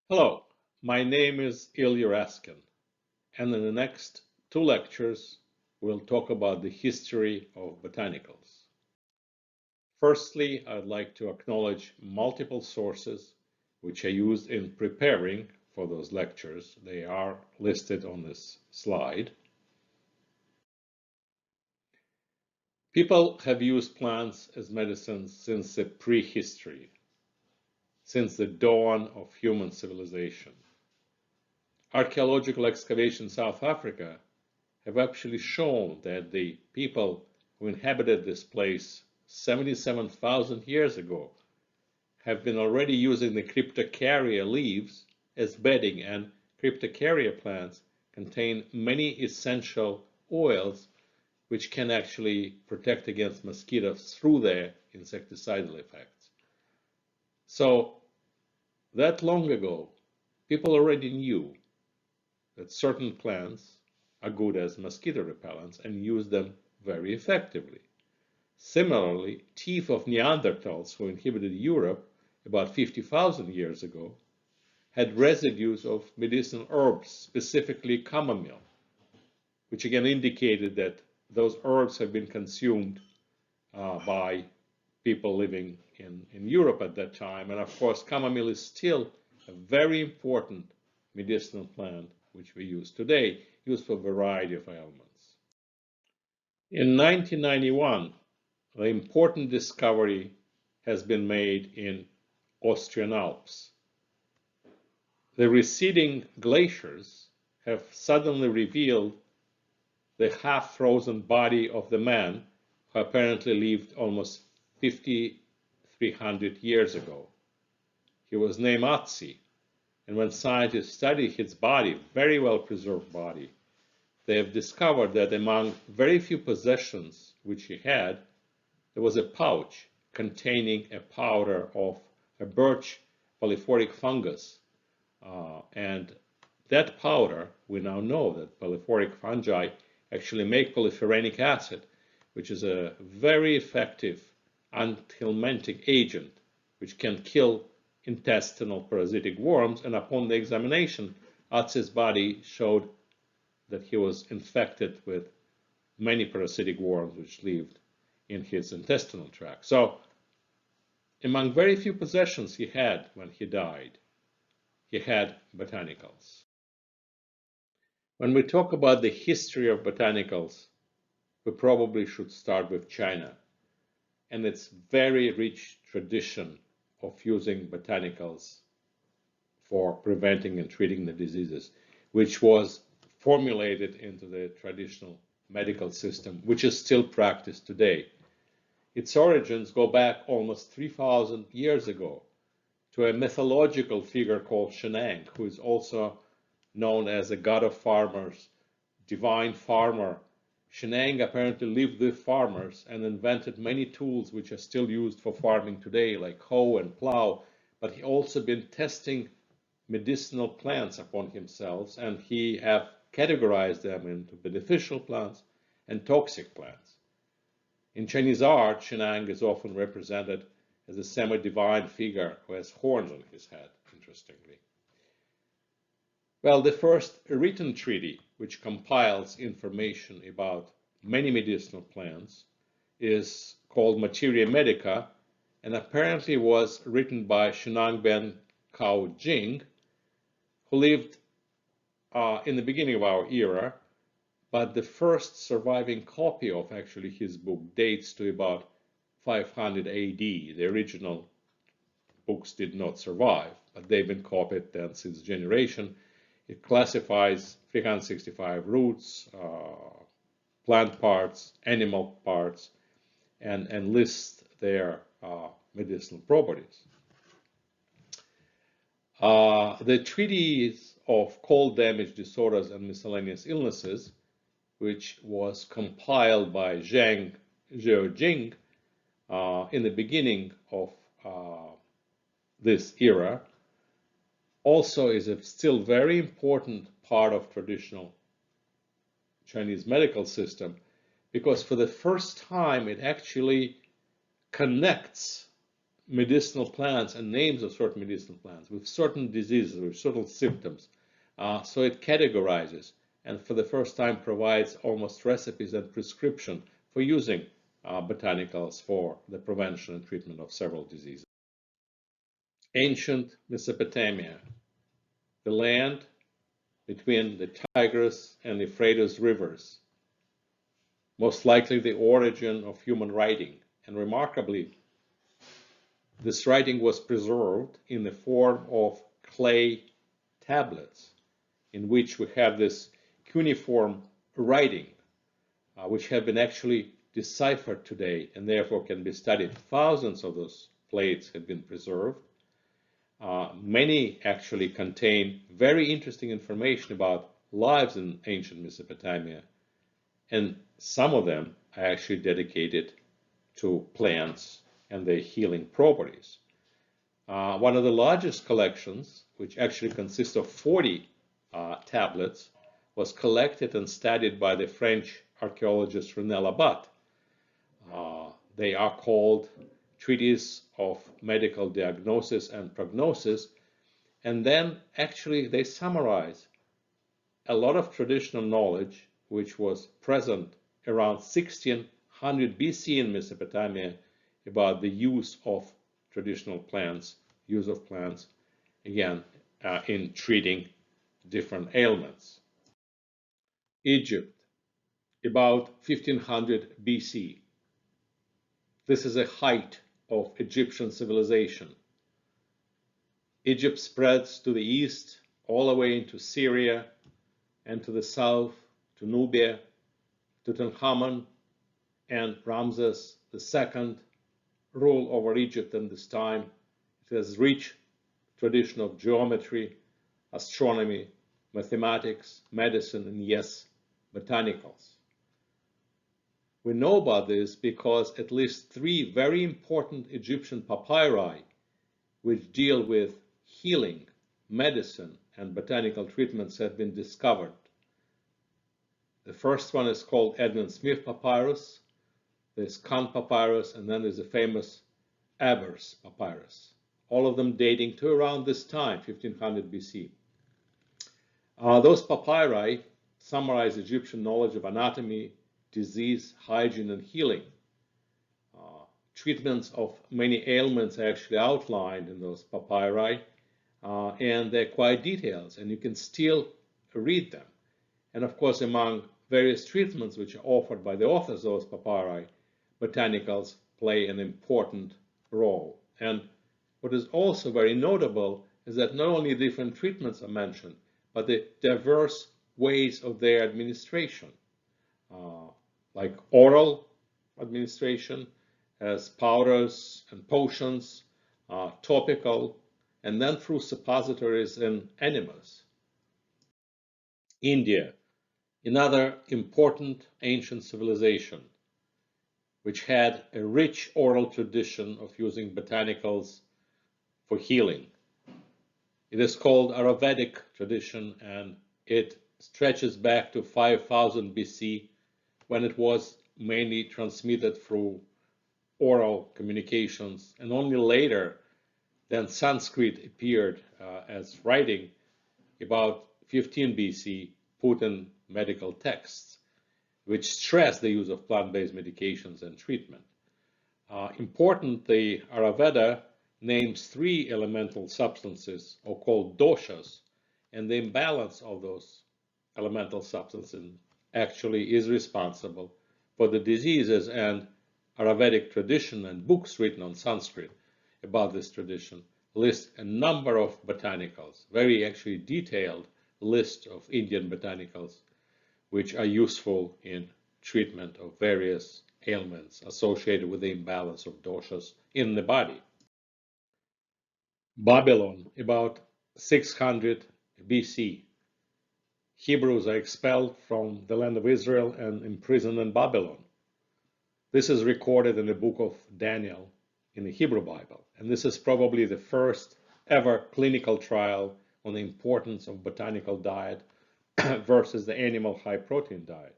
Hello, my name is Ilya Raskin, and in the next two lectures, we'll talk about the history of botanicals. Firstly, I'd like to acknowledge multiple sources which I used in preparing for those lectures. They are listed on this slide. People have used plants as medicines since the prehistory, since the dawn of human civilization. Archaeological excavations in South Africa have actually shown that the people who inhabited this place 77,000 years ago have been already using the cryptocarya leaves as bedding, and cryptocarya plants contain many essential oils which can actually protect against mosquitoes through their insecticidal effects. So that long ago, people already knew that certain plants are good as mosquito repellents and use them very effectively. Similarly, teeth of Neanderthals who inhabited Europe about 50,000 years ago had residues of medicinal herbs, specifically chamomile, which again indicated that those herbs have been consumed by people living in Europe at that time. And of course, chamomile is still a very important medicinal plant which we use today, used for a variety of ailments. In 1991, the important discovery has been made in Austrian Alps. The receding glaciers have suddenly revealed the half-frozen body of the man who apparently lived almost 5,300 years ago. He was named Ötzi, and when scientists studied his body, very well preserved body, they have discovered that among very few possessions which he had, there was a pouch containing a powder of a birch polyphoric fungus. And that powder, we now know that polyphoric fungi actually make polyphoranic acid, which is a very effective anthelmintic agent which can kill intestinal parasitic worms. And upon the examination, Ötzi's body showed that he was infected with many parasitic worms which lived in his intestinal tract. So among very few possessions he had when he died, he had botanicals. When we talk about the history of botanicals, we probably should start with China and its very rich tradition of using botanicals for preventing and treating the diseases, which was formulated into the traditional medical system, which is still practiced today. Its origins go back almost 3,000 years ago to a mythological figure called Shenang, who is also known as a god of farmers, divine farmer. Shenang apparently lived with farmers and invented many tools which are still used for farming today, like hoe and plow, but he also been testing medicinal plants upon himself, and he have categorized them into beneficial plants and toxic plants. In Chinese art, Shenang is often represented as a semi-divine figure who has horns on his head, interestingly. Well, the first written treaty, which compiles information about many medicinal plants, is called Materia Medica, and apparently was written by Shenangbin Kao Jing, who lived in the beginning of our era, but the first surviving copy of actually his book dates to about 500 AD. The original books did not survive, but they've been copied then since generation. It classifies 365 roots, plant parts, animal parts, and lists their medicinal properties. The treatise of cold damage disorders and miscellaneous illnesses, which was compiled by Zhang Zheojing in the beginning of this era, also is a still very important part of traditional Chinese medical system, because for the first time it actually connects medicinal plants and names of certain medicinal plants with certain diseases, with certain symptoms. So it categorizes and for the first time provides almost recipes and prescription for using botanicals for the prevention and treatment of several diseases. Ancient Mesopotamia, the land between the Tigris and the Euphrates rivers, most likely the origin of human writing. And remarkably, this writing was preserved in the form of clay tablets, in which we have this cuneiform writing, which have been actually deciphered today and therefore can be studied. Thousands of those plates have been preserved. Many actually contain very interesting information about lives in ancient Mesopotamia, and some of them are actually dedicated to plants and their healing properties. One of the largest collections, which actually consists of 40 tablets, was collected and studied by the French archaeologist René Labat. They are called Treatise of Medical Diagnosis and Prognosis, and then actually they summarize a lot of traditional knowledge which was present around 1600 BC in Mesopotamia about the use of traditional plants, use of plants, again, in treating different ailments. Egypt, about 1500 BC. This is a height of Egyptian civilization. Egypt spreads to the east, all the way into Syria, and to the south, to Nubia. Tutankhamun and Ramses II rule over Egypt in this time. It has rich tradition of geometry, astronomy, mathematics, medicine, and yes, botanicals. We know about this because at least 3 very important Egyptian papyri, which deal with healing, medicine, and botanical treatments, have been discovered. The first one is called Edmund Smith Papyrus, there's Khan Papyrus, and then there's the famous Ebers Papyrus, all of them dating to around this time, 1500 BC. Those papyri summarize Egyptian knowledge of anatomy, disease, hygiene, and healing. Treatments of many ailments are actually outlined in those papyri, and they're quite detailed, and you can still read them. And of course, among various treatments which are offered by the authors of those papyri, botanicals play an important role. And what is also very notable is that not only different treatments are mentioned, but the diverse ways of their administration, like oral administration as powders and potions, topical, and then through suppositories and enemas. India, another important ancient civilization, which had a rich oral tradition of using botanicals for healing. It is called Ayurvedic tradition, and it stretches back to 5000 BC, when it was mainly transmitted through oral communications, and only later then Sanskrit appeared as writing about 15 BC, put in medical texts, which stress the use of plant-based medications and treatment. Important, the Ayurveda names 3 elemental substances, or called doshas, and the imbalance of those elemental substances actually is responsible for the diseases. And Ayurvedic tradition and books written on Sanskrit about this tradition list a number of botanicals, very actually detailed list of Indian botanicals, which are useful in treatment of various ailments associated with the imbalance of doshas in the body. Babylon, about 600 BC. Hebrews are expelled from the land of Israel and imprisoned in Babylon. This is recorded in the book of Daniel in the Hebrew Bible, and this is probably the first ever clinical trial on the importance of botanical diet versus the animal high-protein diet.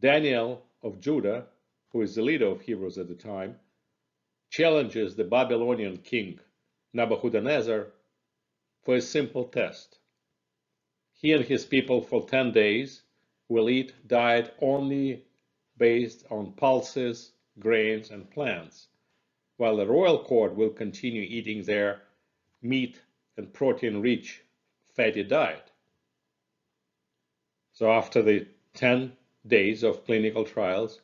Daniel of Judah, who is the leader of Hebrews at the time, challenges the Babylonian king Nebuchadnezzar for a simple test. He and his people for 10 days will eat diet only based on pulses, grains, and plants, while the royal court will continue eating their meat and protein-rich fatty diet. So after the 10 days of clinical trials,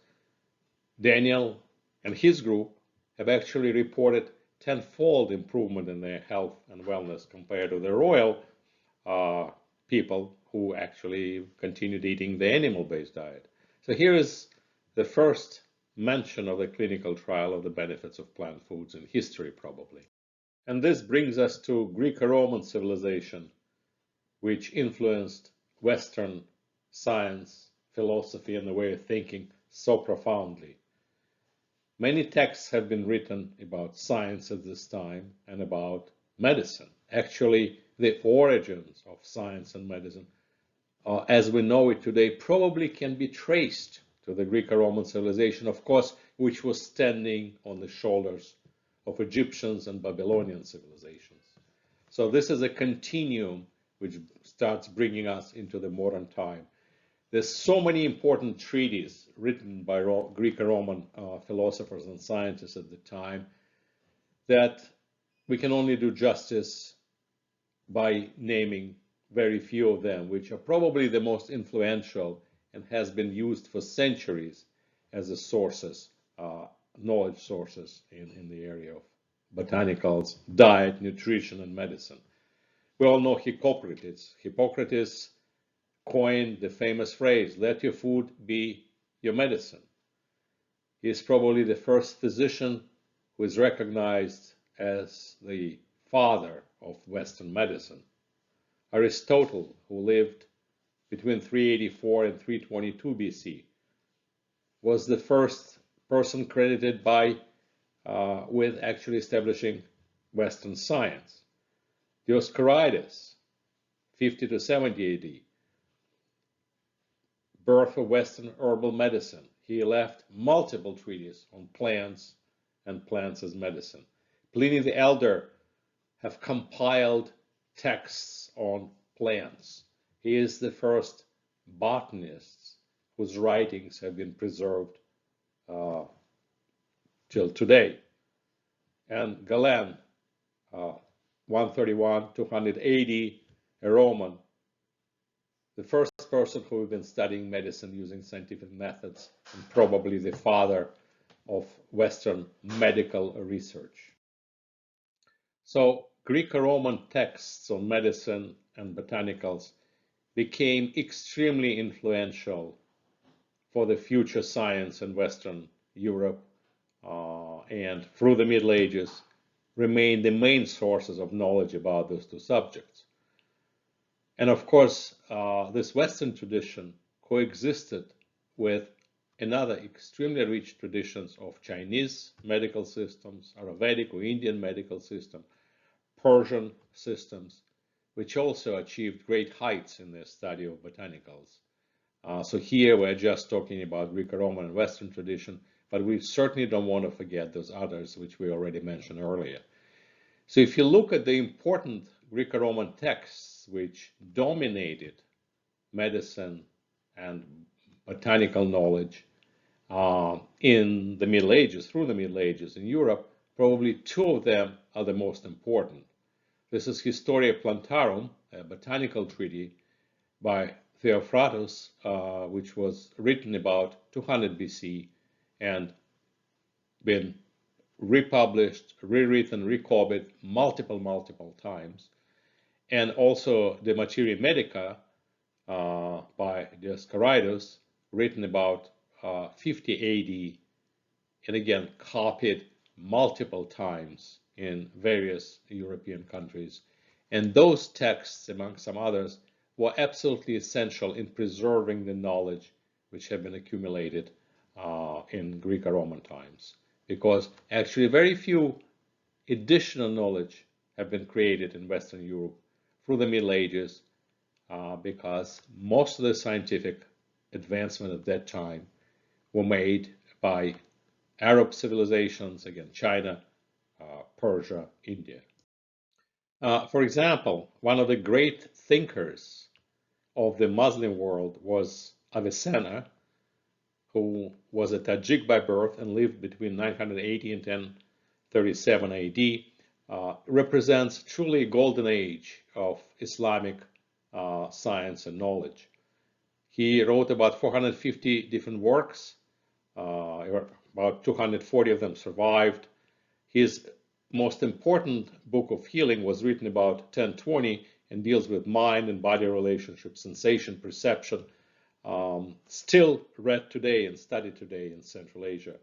Daniel and his group have actually reported tenfold improvement in their health and wellness compared to the royal people who actually continued eating the animal-based diet. So here is the first mention of the clinical trial of the benefits of plant foods in history, probably. And this brings us to Greco-Roman civilization, which influenced Western science, philosophy, and the way of thinking so profoundly. Many texts have been written about science at this time and about medicine. Actually, the origins of science and medicine, as we know it today, probably can be traced to the Greco-Roman civilization, of course, which was standing on the shoulders of Egyptians and Babylonian civilizations. So this is a continuum which starts bringing us into the modern time. There's so many important treatises written by Greco-Roman philosophers and scientists at the time that we can only do justice by naming very few of them, which are probably the most influential and has been used for centuries as a sources, knowledge sources in the area of botanicals, diet, nutrition, and medicine. We all know Hippocrates. Hippocrates coined the famous phrase, let your food be your medicine. He is probably the first physician who is recognized as the father of Western medicine. Aristotle, who lived between 384 and 322 BC, was the first person credited with actually establishing Western science. Dioscorides, 50 to 70 AD, birth of Western herbal medicine. He left multiple treatises on plants and plants as medicine. Pliny the Elder have compiled texts on plants. He is the first botanist whose writings have been preserved till today. And Galen, 131 to 180, a Roman, the first person who has been studying medicine using scientific methods, and probably the father of Western medical research. So Greco-Roman texts on medicine and botanicals became extremely influential for the future science in Western Europe, and through the Middle Ages remained the main sources of knowledge about those two subjects. And of course, this Western tradition coexisted with another extremely rich traditions of Chinese medical systems, Ayurvedic or Indian medical system, Persian systems, which also achieved great heights in their study of botanicals. So here we're just talking about Greco-Roman and Western tradition, but we certainly don't want to forget those others which we already mentioned earlier. So if you look at the important Greco-Roman texts which dominated medicine and botanical knowledge in the Middle Ages, through the Middle Ages in Europe, probably two of them are the most important. This is Historia Plantarum, a botanical treatise by Theophrastus, which was written about 200 BC and been republished, rewritten, recopied multiple times. And also the Materia Medica by Dioscorides, written about 50 AD, and again copied multiple times in various European countries. And those texts, among some others, were absolutely essential in preserving the knowledge which had been accumulated in Greco-Roman times, because actually very few additional knowledge have been created in Western Europe through the Middle Ages, because most of the scientific advancement at that time were made by Arab civilizations, again, China, Persia, India. For example, one of the great thinkers of the Muslim world was Avicenna, who was a Tajik by birth and lived between 980 and 1037 AD, represents truly a golden age of Islamic science and knowledge. He wrote about 450 different works. About 240 of them survived. His most important book of healing was written about 1020 and deals with mind and body relationships, sensation, perception, still read today and studied today in Central Asia.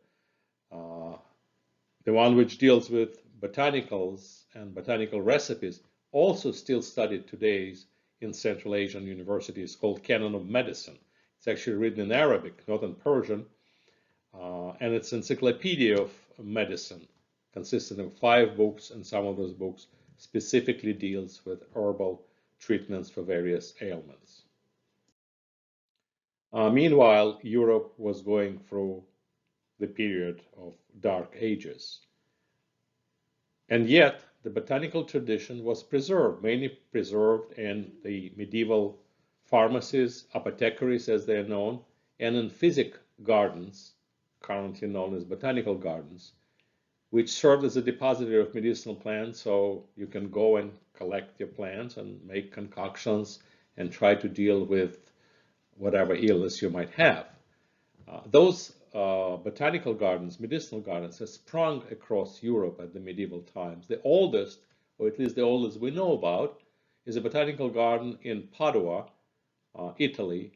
The one which deals with botanicals and botanical recipes also still studied today in Central Asian universities, called Canon of Medicine. It's actually written in Arabic, not in Persian, and it's an encyclopedia of medicine consisting of 5 books, and some of those books specifically deals with herbal treatments for various ailments. Meanwhile, Europe was going through the period of Dark Ages. And yet, the botanical tradition was preserved, mainly preserved in the medieval pharmacies, apothecaries as they are known, and in physic gardens, currently known as botanical gardens, which served as a depository of medicinal plants, so you can go and collect your plants and make concoctions and try to deal with whatever illness you might have. Those botanical gardens, medicinal gardens, have sprung across Europe at the medieval times. The oldest, or at least the oldest we know about, is a botanical garden in Padua, Italy,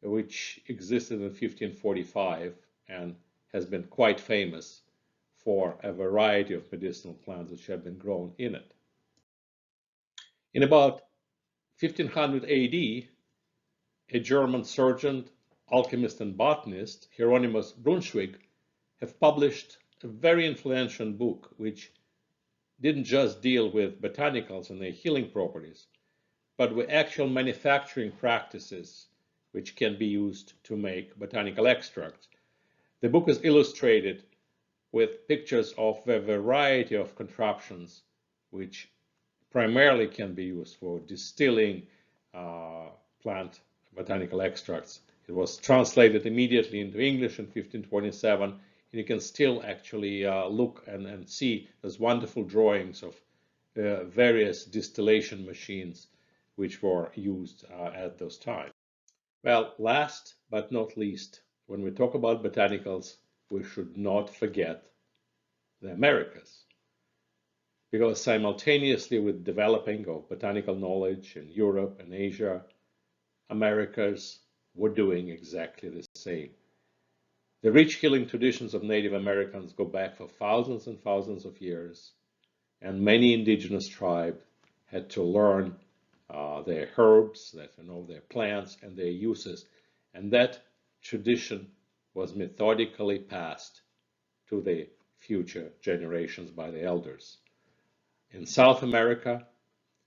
which existed in 1545 and has been quite famous for a variety of medicinal plants which have been grown in it. In about 1500 AD, a German surgeon, alchemist, and botanist, Hieronymus Brunswick, have published a very influential book which didn't just deal with botanicals and their healing properties, but with actual manufacturing practices which can be used to make botanical extracts. The book is illustrated with pictures of a variety of contraptions which primarily can be used for distilling plant botanical extracts. It was translated immediately into English in 1527, and you can still actually look and see those wonderful drawings of various distillation machines which were used at those times. Well, last but not least, when we talk about botanicals, we should not forget the Americas, because simultaneously with developing of botanical knowledge in Europe and Asia, Americas were doing exactly the same. The rich healing traditions of Native Americans go back for thousands and thousands of years, and many indigenous tribes had to learn their herbs, their plants and their uses, and that tradition was methodically passed to the future generations by the elders. In South America,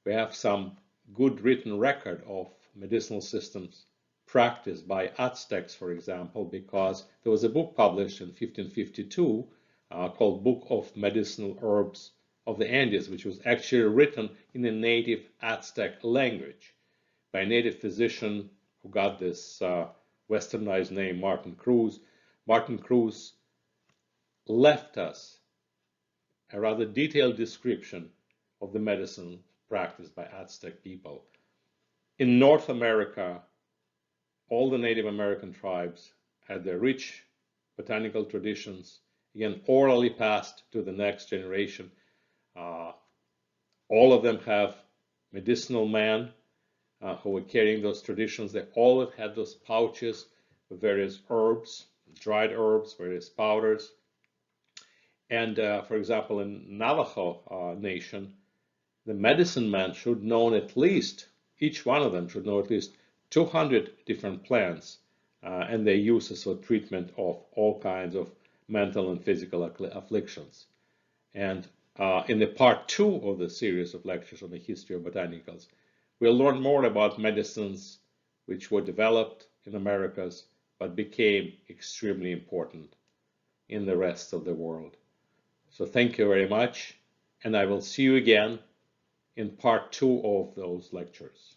we have some good written record of medicinal systems practiced by Aztecs, for example, because there was a book published in 1552 called Book of Medicinal Herbs of the Andes, which was actually written in a native Aztec language by a native physician who got this westernized name, Martin Cruz. Martin Cruz left us a rather detailed description of the medicine practiced by Aztec people. In North America, all the Native American tribes had their rich botanical traditions, again, orally passed to the next generation. All of them have medicinal men who were carrying those traditions. They all have had those pouches with various herbs, dried herbs, various powders. And for example, in Navajo Nation, the medicine man should know at least, each one of them should know at least 200 different plants and their uses for treatment of all kinds of mental and physical afflictions. And in the part 2 of the series of lectures on the history of botanicals, we'll learn more about medicines which were developed in Americas but became extremely important in the rest of the world. So thank you very much, and I will see you again in part 2 of those lectures.